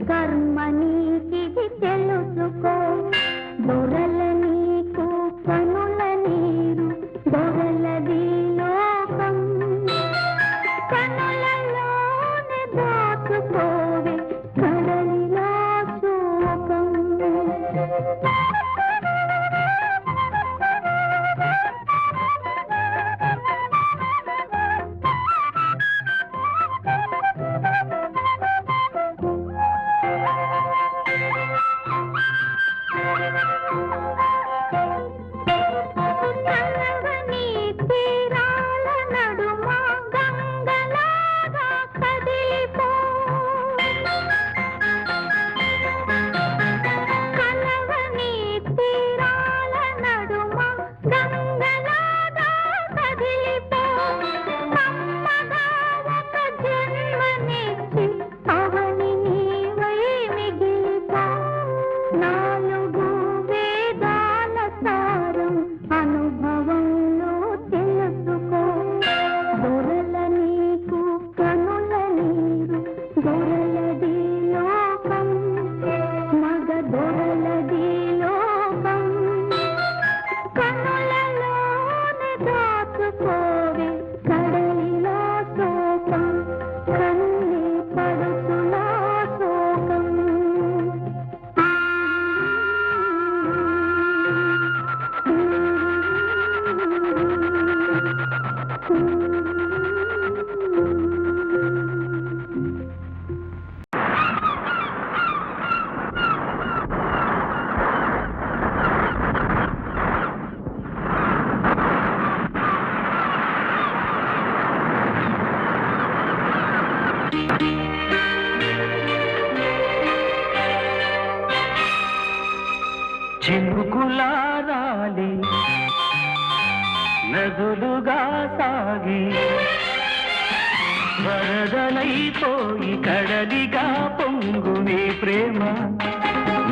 కర్మ నీకిది తెలుసుకో, దొరల నీకు కనుల నీరు, దొరలది లోకం. కనులలోనే దాచుకోవే కడలిలో శోకం. చినుకులారాలి నదులుగా సాగి వరదలైపోయి కడలిగా పొంగు నీ ప్రేమ,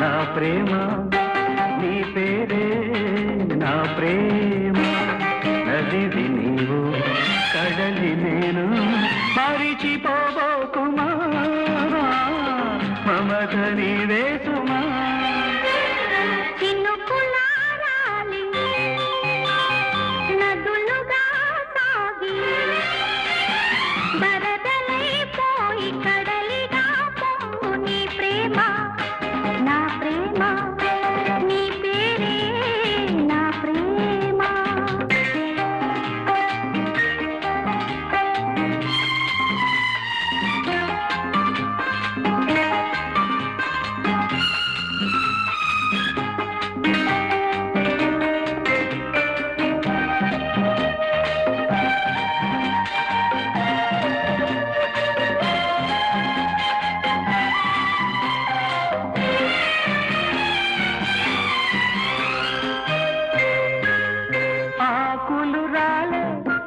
నా ప్రేమ, నీ పేరే నా ప్రేమ. నదివి నీవు, కడలి నేను, మరిచిపోబోకుమా, మమత నీవే సుమా.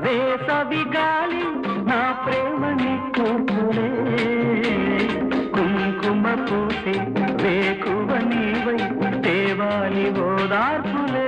వేసవిగాలి నా ప్రేమని కూతురే, కుంకుమ పూసే వేకువ నీవై దేవాలి ఓదార్పులే.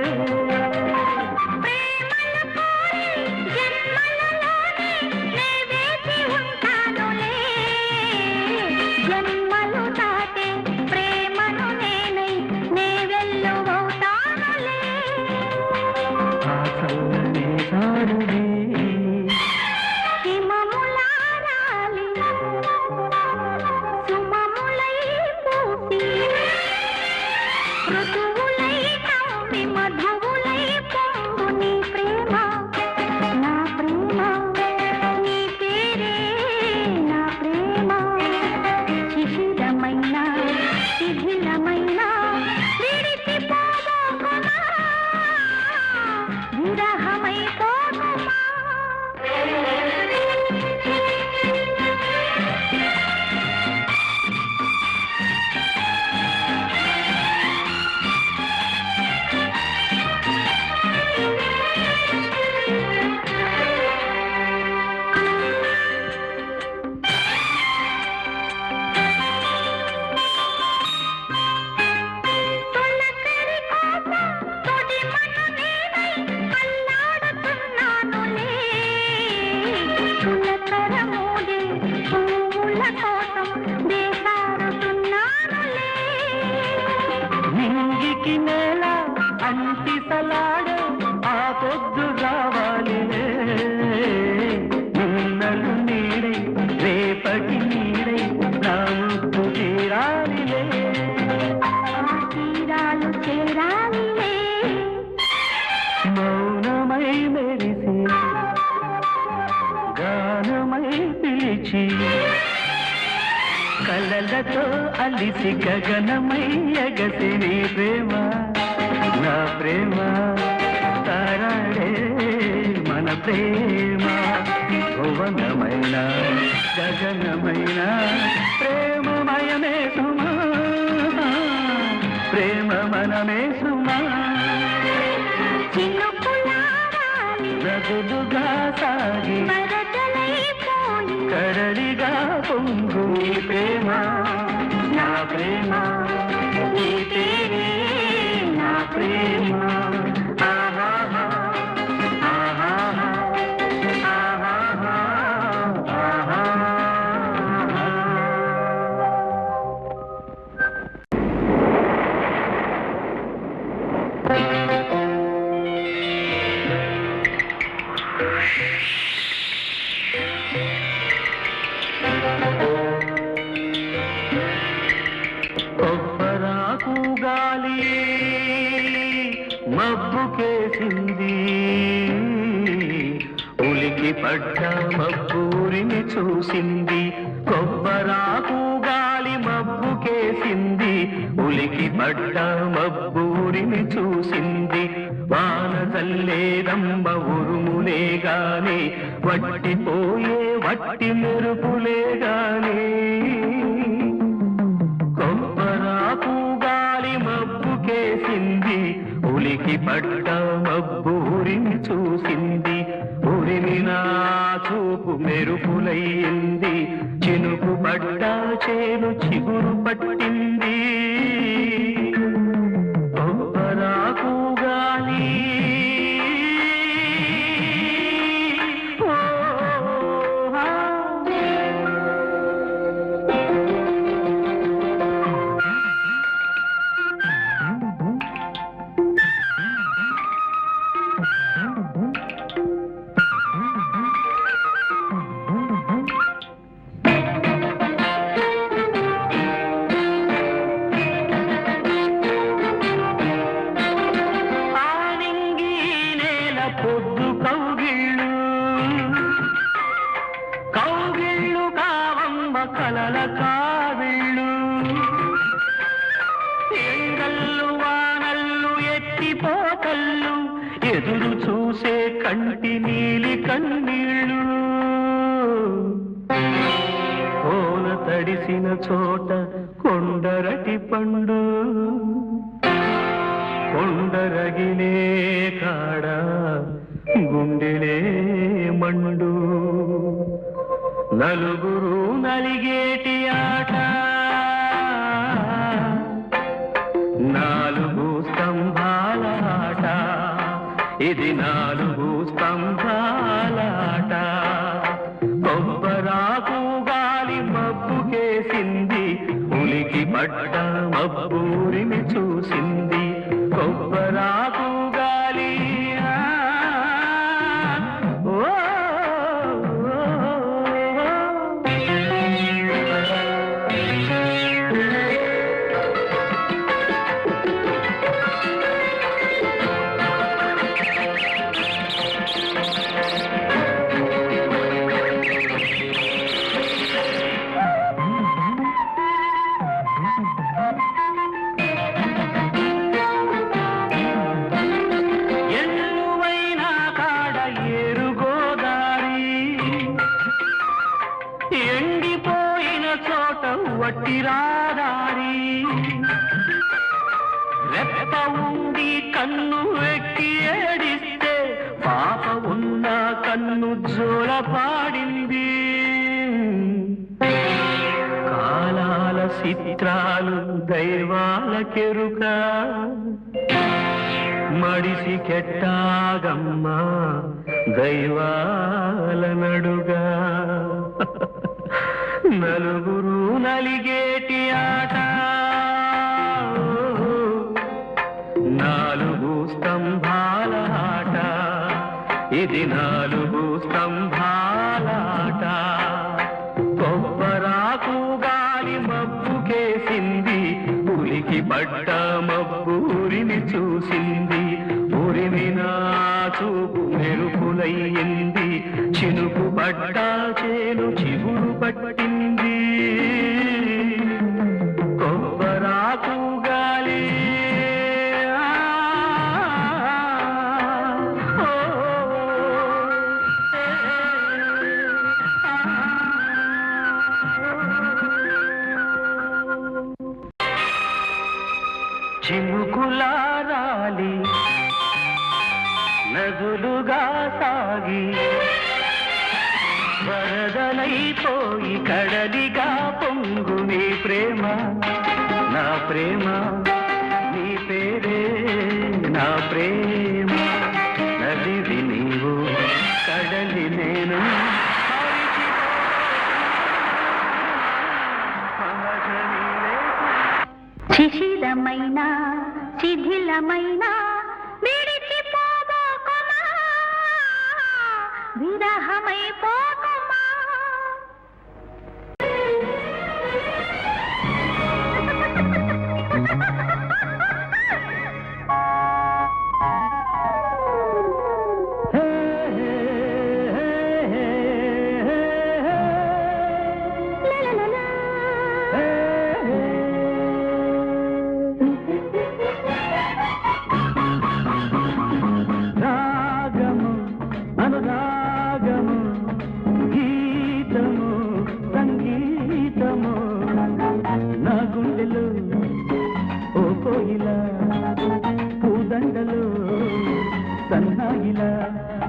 భూమికి నేల అంటి సలాడే ఆ పొద్దు రావాలిలే నిన్నలు నీడై రేపటి నీడై నా ముక్కు తీరాలిలే తీరాలు చేరాలిలే మౌనమై మెరిసి గానమై పిలిచి కలలతో అలిసి గగనమై ఎగసి నీ ప్రేమ నా ప్రేమ తారాడే మన ప్రేమ భువనమైన గగనమైన ప్రేమమయమే సుమా ప్రేమ మనమే సుమా నదులుగా సాగి కడలిగా పొంగు నీ ప్రేమ నా ప్రేమ నీ పేరే నా ప్రేమ ఆహాహా, ఆహాహా, ఆహాహా, ఆహాహా. కొబ్బరాకు గాలి మబ్బుకేసింది ఉలికి పడ్డ మబ్బూరిని చూసింది కొబ్బరాకు గాలి మబ్బుకేసింది ఉలికి పడ్డ మబ్బూరిని చూసింది వాన చల్లేదమ్మ ఉరుములే గాని వట్టిపోయే వట్టి మెరుపులే గాని కొబ్బరాకు గాలి మబ్బుకేసింది ఉలికి పడ్డ మబ్బూరిని చూసింది ఉరిమి నా చూపు మెరుపులయ్యింది చినుకు పడ్డ చేను చిగురు పట్టింది కొబ్బరాకు గాలి పొద్దు కౌగిళ్ళు కౌగిళ్ళు కావమ్మ కలల కావిళ్ళు ఎండల్లు వానల్లు ఎత్తిపోతల్లు ఎదురు చూసే కంటి నీలి కన్నీళ్ళు కోన తడిసిన చోట కొండరటి పండు కొండరగిలే కాడ గుండెలే మండు నలుగురు నలిగేటి ఆట నాలుగు స్తంభాల ఆట ఇది నాలుగు స్తంభాల ఆట కొబ్బరాకు గాలి మబ్బుకేసింది ఉలికి పడ్డ మబ్బూరిని చూసింది కొబ్బరాకు గాలి వట్టి రాదారి రెప్ప ఉండి కన్ను వెక్కి ఏడిస్తే పాప ఉన్న కన్ను జోల పాడింది కాలాల చిత్రాలు దైవాలకెరుక మడిసి కెట్టాగమ్మా దైవాల నడుగా నలుగురు నలిగేటి ఆట ఇది 4 స్తంభాలాట కొబ్బరాకు గాలి మబ్బుకేసింది ఉలికి పడ్డ మబ్బు ఊరిని చూసింది ఊరిమిన చూపు మెరుపులయ్యింది చినుకు పడ్డ చేను చిగురు పట్టింది కొబ్బరాకు గాలి చినుకులారాలి నదులుగా సాగి వరదలైపోయి కడలిగా పొంగు నీ ప్రేమ నా ప్రేమ నీ పేరే నా ప్రేమ నదివి నీవు కడలి నేను శిశిలమైన శిథిలమైన విడిచిపోబోకుమా విరహమైపోకుమా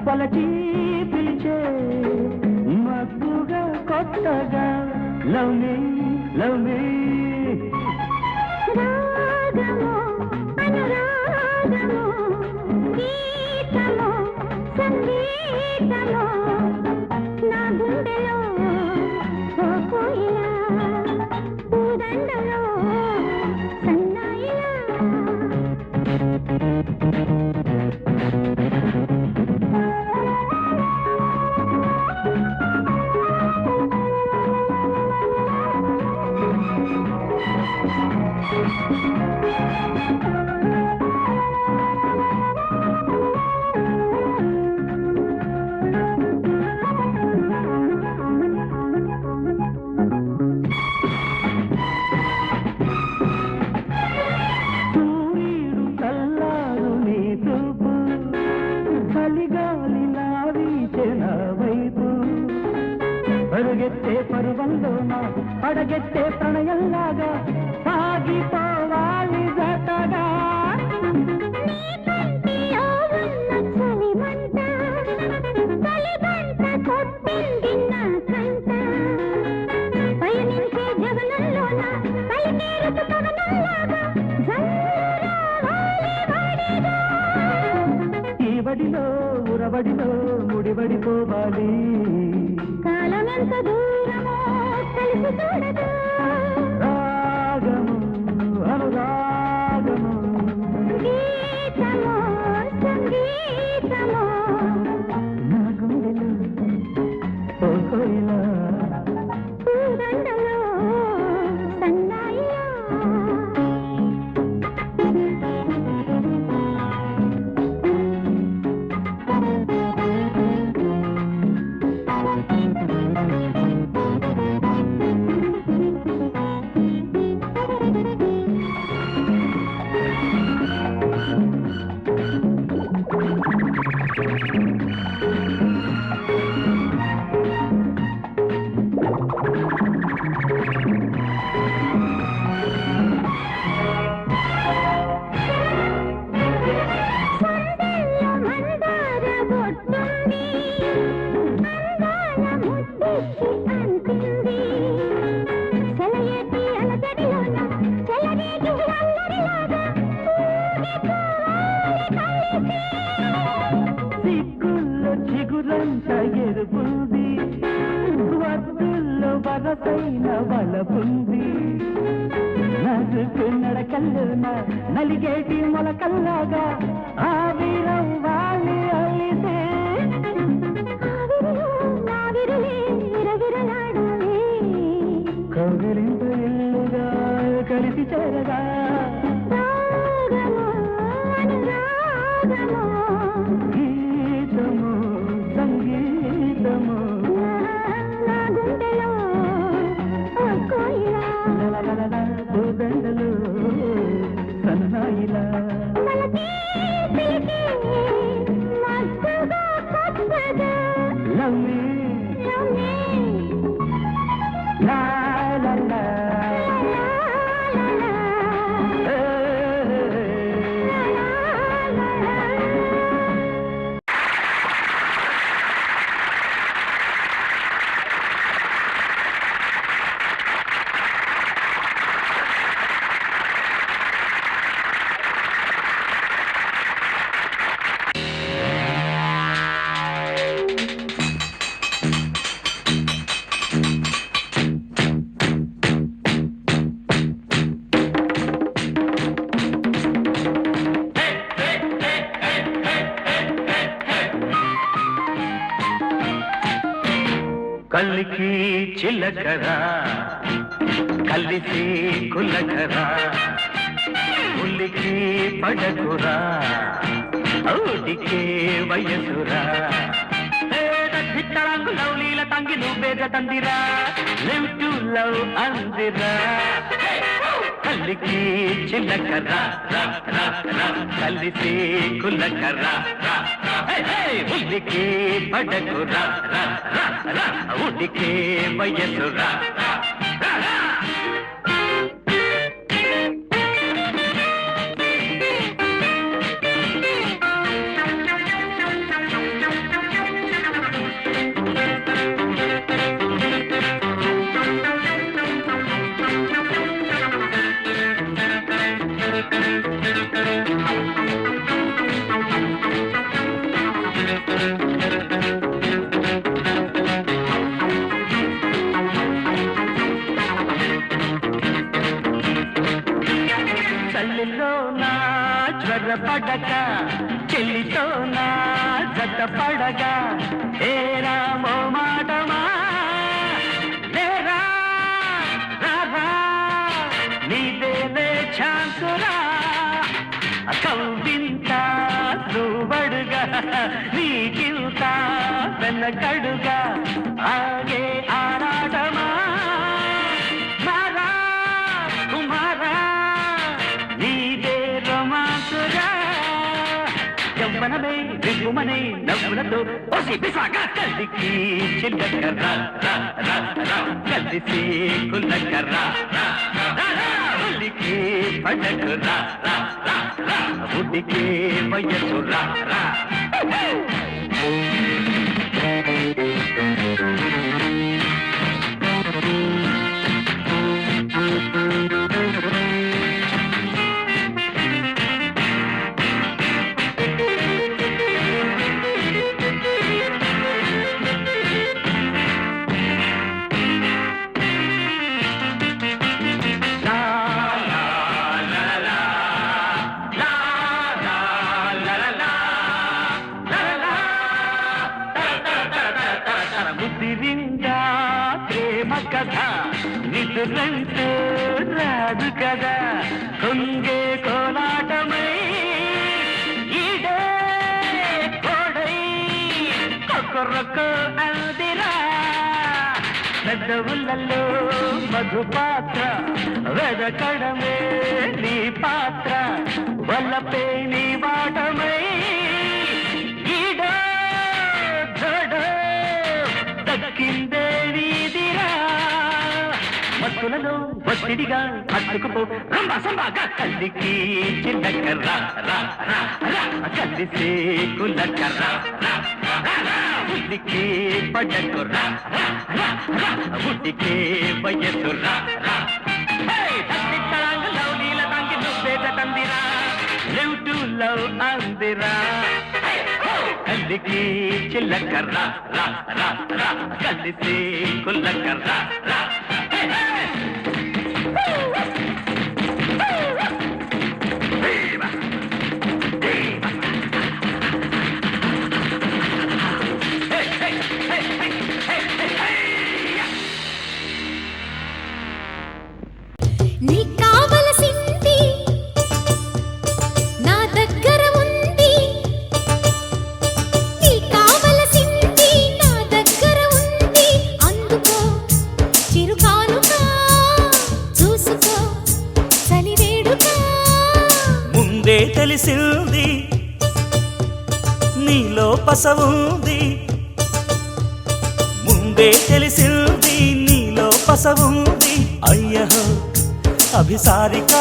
పలచి పిలిచే మక్కుగా కొత్తగా లవ్ మీ రాగము అనురాగము గీతము సంగీతము నా గుండెలో ఓ కోయిలా పూదండలో సన్నాయిలా పరుగెత్తే పరువంలోన అడగెత్తే ప్రణయంలాగా సాగిపోవాలి జతగా ఈ వడిలో ఉరవడిలో ముడివడిపోవాలి కాలమెంత దూరమో కలిసి చూడగా రాగము అనురాగము గీతమో సంగీతమో నా గుండెలు ఓ కోయిలా పూదండలో సన్నాయిలా సిగ్గుల్లో చిగురంత ఎరుపుంది వద్దుల్లో వరసైన వలపుంది నదుకు నడకల్లోన నలిగేటి మొలకల్లాగా ఆవిరం వాలి అలిసే రాగము అనురాగము గీతము సంగీతము నా గుండెలో ఓ కోయిలా దండలు సన్నాయిలా మలకి పిలికి మస్తుగా కొత్తగా లవ్ మీ లవ్లీ లా లా లా ఏ, కలికి చిలకరా కలిసి కులకరా ఉల్లికి పడకురా ఔడికే వయసురా చిత్తరాంగు లవ్లీల తంగి నువ్వేద తందిరా లివ్ టు లవ్ అందిరా కలికి చిలకరా కలిసి కులకరా ఉల్లికి పడకురా ఉడికే వయసురా చల్లిలో నా జ్వర పడక చెల్లితో నా జత పడగా ఏరా మో మాటమా లేరా రారా నీదేలే ఛాన్సురా కవ్వింత నువ్వడుగా నీకింత వెనకడుగా ఆగే ఆరాటమా మారా కుమారా నీదే రొమాన్సురా యవ్వనమే విభుమనే నవ్వులతో ఓసి పిసాగా కలికి చిల్లకర్రా కలిసి కుల్లకర్రా ఉల్లికి పడకురా ఉడికి వయసురా ముదిరిందా ప్రేమ కథ నిదురంటూ రాదు కదా కొంగే కోలాటమై ఈడే కోడై కొరకో అందిరా పెద్దవులలో మధుపాత్ర వెదకడమే నీ పాత్ర వల్లపే నీ వాటమై ఈడో జడో దక్కిందే నీదిరా మత్తులలో ఒత్తిడిగా హత్తుకుపో రంభ సంబాగా కలికి చిల్లకర్రా కలిసి కుల్లకర్రా ఉల్లికి పడకురా ఉడికి వయసురా లవ్లీల తంగి నువ్వేద తందిరా లివ్ టు లవ్ అందిరా కలికి చిల్లకర్రా కలిసి కుల్లకర్రా నీకు కావలసింది తెలిసింది నీలో పసవుంది, ముందే తెలిసింది నీలో పసవుంది. అయ్యహో అభిసారిక